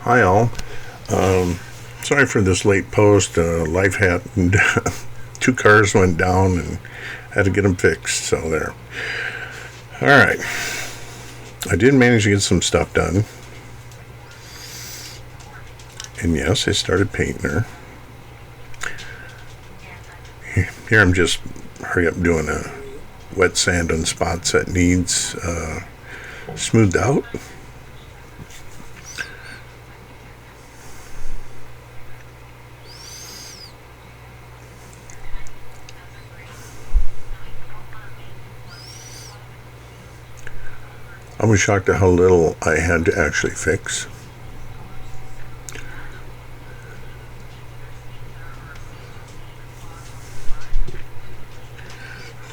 Hi all. Sorry for this late post. Life happened. Two cars went down and had to get them fixed. So there. All right. I did manage to get some stuff done. And yes, I started painting her. Here I'm just hurry up doing a wet sand on spots that needs smoothed out. I was shocked at how little I had to actually fix.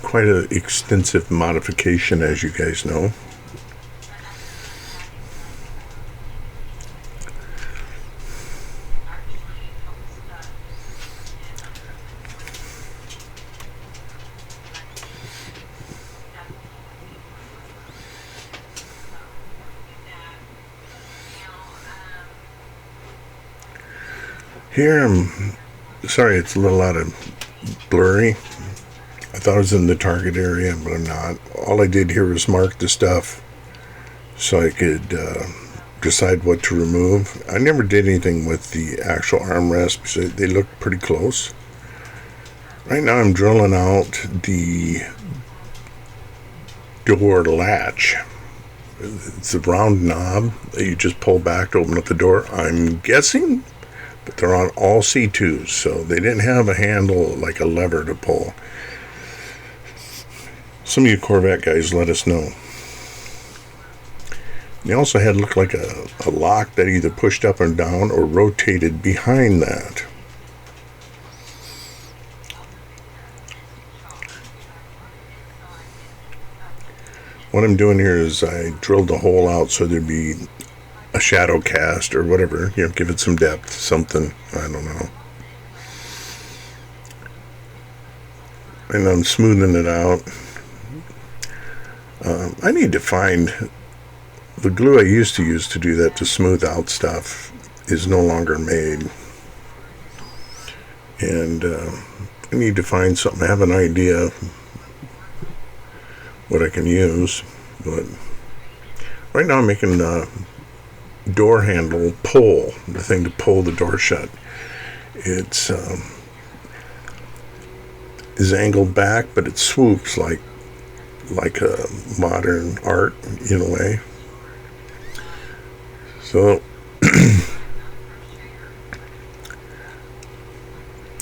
Quite an extensive modification, as you guys know. Here I'm sorry it's a little out of blurry. I thought I was in the target area, but I'm not. All I did here was mark the stuff so I could decide what to remove. I never did anything with the actual armrest because they look pretty close. Right now I'm drilling out the door latch. It's a round knob that you just pull back to open up the door. I'm guessing, but they're on all C2s, so they didn't have a handle like a lever to pull. Some of you Corvette guys let us know. They also had looked like a lock that either pushed up and down or rotated behind that. What I'm doing here is I drilled the hole out so there'd be a shadow cast or whatever, give it some depth, something, I don't know. And I'm smoothing it out. I need to find the glue I used to use to do that, to smooth out stuff, is no longer made. And I need to find something. I have an idea what I can use, but right now I'm making door handle pull, the thing to pull the door shut. It's is angled back, but it swoops like a modern art in a way. So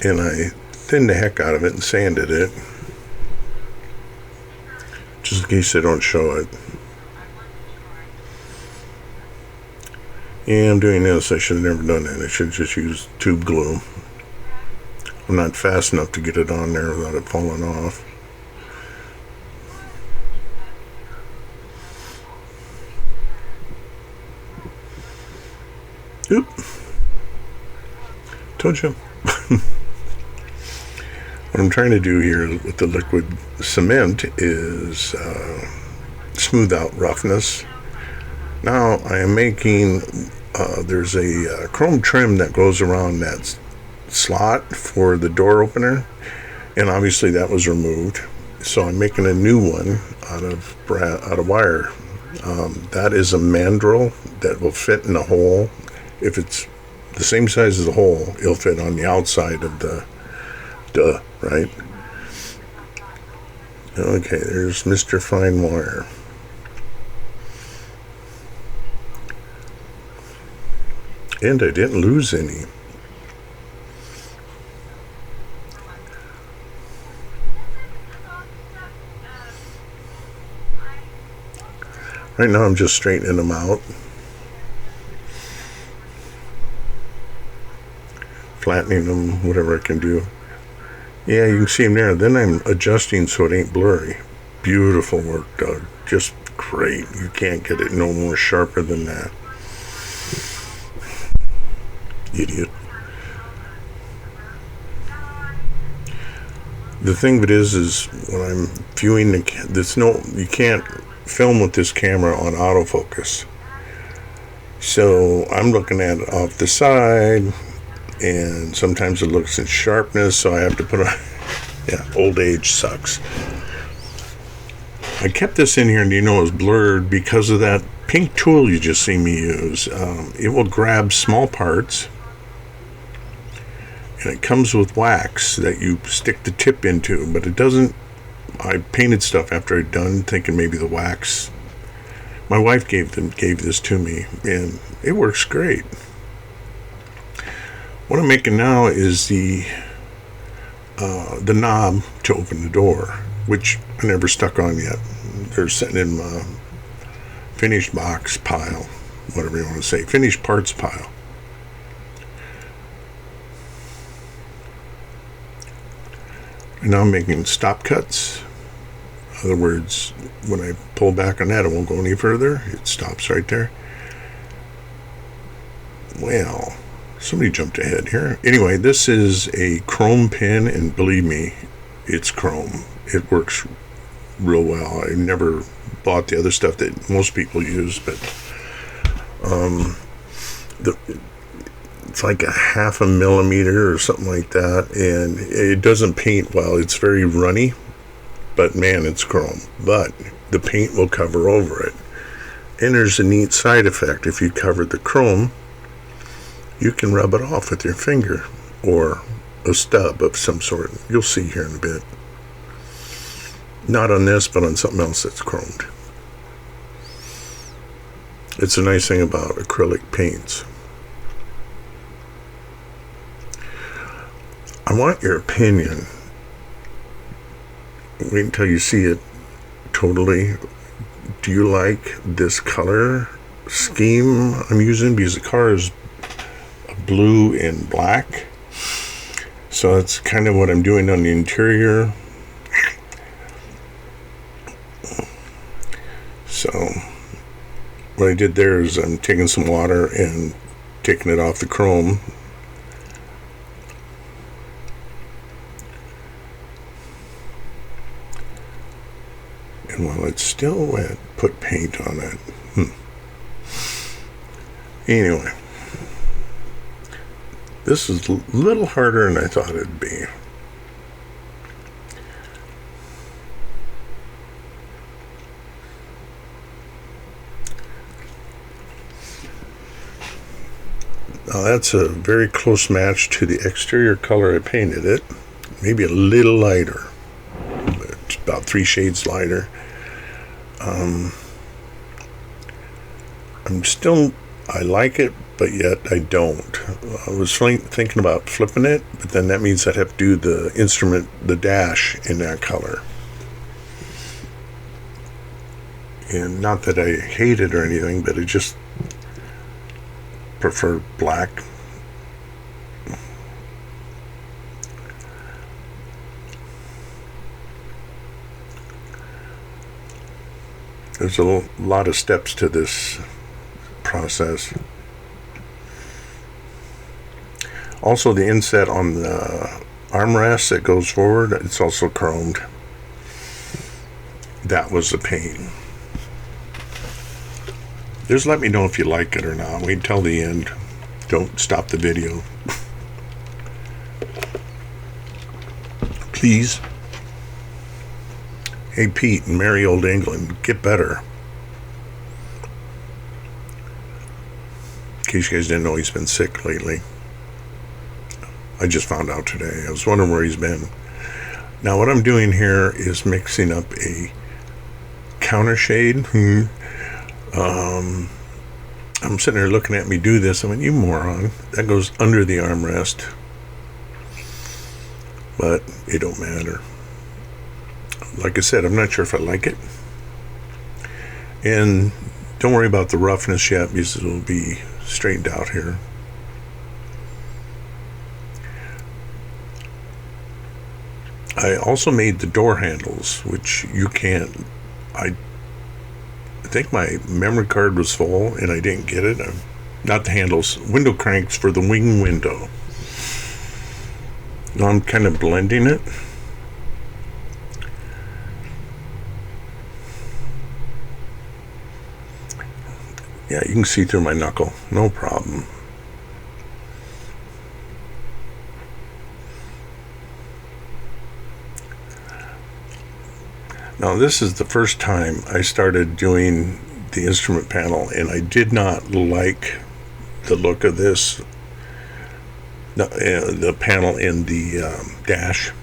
and I thinned the heck out of it and sanded it just in case I don't show it. Yeah, I'm doing this. I should have never done that. I should have just used tube glue. I'm not fast enough to get it on there without it falling off. Oop. Told you. What I'm trying to do here with the liquid cement is smooth out roughness. Now I am making, there's a chrome trim that goes around that slot for the door opener, and obviously that was removed. So I'm making a new one out of wire. That is a mandrel that will fit in the hole. If it's the same size as the hole, it'll fit on the outside of the right? Okay, there's Mr. Fine Wire. And I didn't lose any. Right now I'm just straightening them out. Flattening them, whatever I can do. Yeah, you can see them there. Then I'm adjusting so it ain't blurry. Beautiful work, Doug. Just great. You can't get it no more sharper than that. Idiot. The thing of it is when I'm viewing you can't film with this camera on autofocus. So I'm looking at it off the side, and sometimes it looks in sharpness, so I have to put on. Yeah, old age sucks. I kept this in here, and you know it was blurred because of that pink tool you just see me use. It will grab small parts, and it comes with wax that you stick the tip into, but it doesn't. I painted stuff after I'd done, thinking maybe the wax. My wife gave this to me, and it works great. What I'm making now is the knob to open the door, which I never stuck on yet. They're sitting in my finished box pile, whatever you want to say, finished parts pile. And now I'm making stop cuts. In other words, when I pull back on that, it won't go any further. It stops right there. Well, somebody jumped ahead here. Anyway, this is a chrome pin, and believe me, it's chrome. It works real well. I never bought the other stuff that most people use, but it's like a 0.5 millimeter or something like that, and it doesn't paint well. It's very runny, but man, it's chrome. But the paint will cover over it. And there's a neat side effect. If you cover the chrome, you can rub it off with your finger or a stub of some sort. You'll see here in a bit. Not on this, but on something else that's chromed. It's a nice thing about acrylic paints. I want your opinion. Wait until you see it totally. Do you like this color scheme I'm using? Because the car is blue and black. So that's kind of what I'm doing on the interior. So what I did there is I'm taking some water and taking it off the chrome. And while it's still wet, put paint on it. Anyway, this is a little harder than I thought it'd be. Now that's a very close match to the exterior color I painted it. Maybe a little lighter. It's about 3 shades lighter. I like it, but yet I don't. I was thinking about flipping it, but then that means I'd have to do the dash in that color. And not that I hate it or anything, but I just prefer black. There's a lot of steps to this process. Also, the inset on the armrest that goes forward, it's also chromed. That was the pain. Just let me know if you like it or not. Wait till the end. Don't stop the video. Please. Hey, Pete in merry old England, get better. In case you guys didn't know, he's been sick lately. I just found out today. I was wondering where he's been. Now, what I'm doing here is mixing up a counter shade. I'm sitting there looking at me do this. I went, you moron. That goes under the armrest. But it don't matter. Like I said, I'm not sure if I like it. And don't worry about the roughness yet, because it'll be straightened out here. I also made the door handles, which you can't. I think my memory card was full and I didn't get it. Not the handles, window cranks for the wing window. Now I'm kind of blending it. Yeah, you can see through my knuckle, no problem. Now this is the first time I started doing the instrument panel, and I did not like the look of this, the panel in the dash.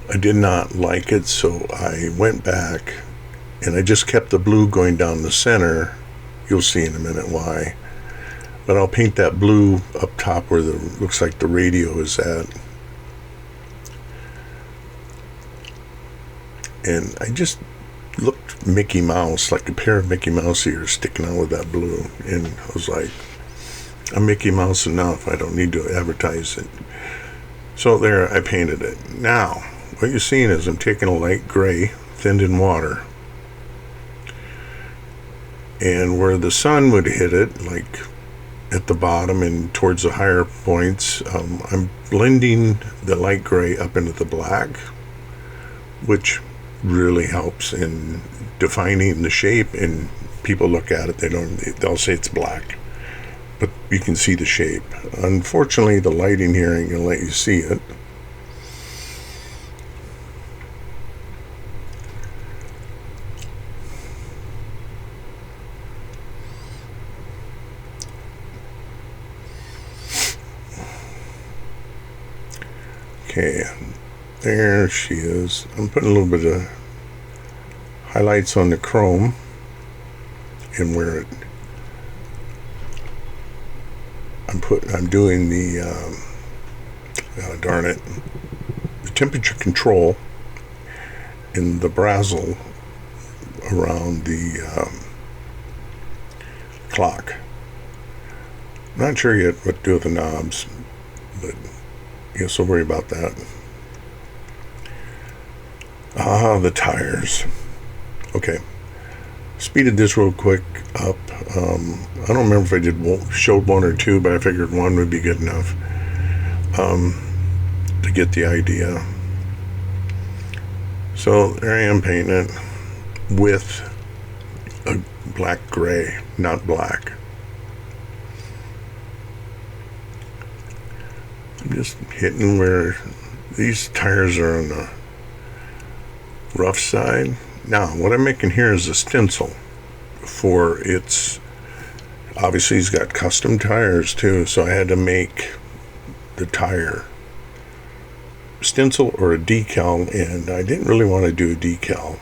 I did not like it, so I went back and I just kept the blue going down the center. You'll see in a minute why. But I'll paint that blue up top where the looks like the radio is at. And I just looked Mickey Mouse, like a pair of Mickey Mouse ears sticking out with that blue. And I was like, I'm Mickey Mouse enough. I don't need to advertise it. So there, I painted it. Now, what you're seeing is I'm taking a light gray, thinned in water. And where the sun would hit it, like at the bottom and towards the higher points, I'm blending the light gray up into the black, which really helps in defining the shape. And people look at it, they'll say it's black, but you can see the shape. Unfortunately, the lighting here ain't gonna let you see it. Okay, there she is. I'm putting a little bit of highlights on the chrome and where it I'm doing the darn it, the temperature control in the brazel around the clock. Not sure yet what to do with the knobs, but yes, I'll worry about that. The tires. Okay, speeded this real quick up. I don't remember if I showed one or two, but I figured one would be good enough to get the idea. So there I am painting it with a black gray, not black. I'm just hitting where these tires are on the rough side. Now what I'm making here is a stencil for its, obviously he's got custom tires too, so I had to make the tire stencil or a decal, and I didn't really want to do a decal.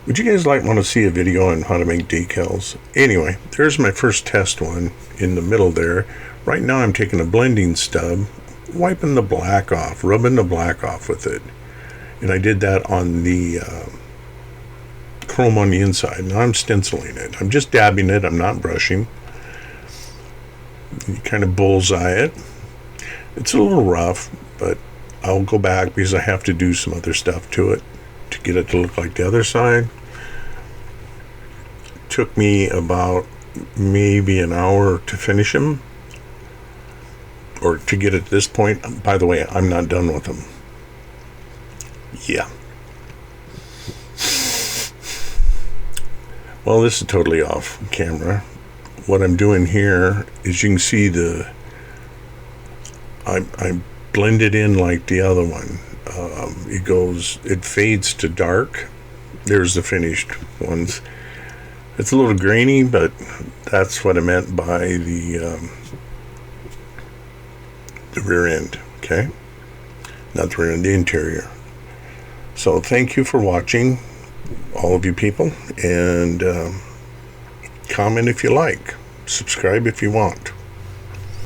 Would you guys want to see a video on how to make decals? Anyway, there's my first test one in the middle there. Right now I'm taking a blending stub, wiping the black off, rubbing the black off with it. And I did that on the chrome on the inside. Now I'm stenciling it. I'm just dabbing it. I'm not brushing. You kind of bullseye it. It's a little rough, but I'll go back because I have to do some other stuff to it to get it to look like the other side. It took me about maybe an hour to finish them, or to get it to this point. By the way, I'm not done with them. Yeah. Well, this is totally off camera. What I'm doing here is, you can see I blend it in like the other one. It fades to dark. There's the finished ones. It's a little grainy, but that's what I meant by the rear end, okay? Not the rear end, the interior. So thank you for watching, all of you people, and comment if you like, subscribe if you want.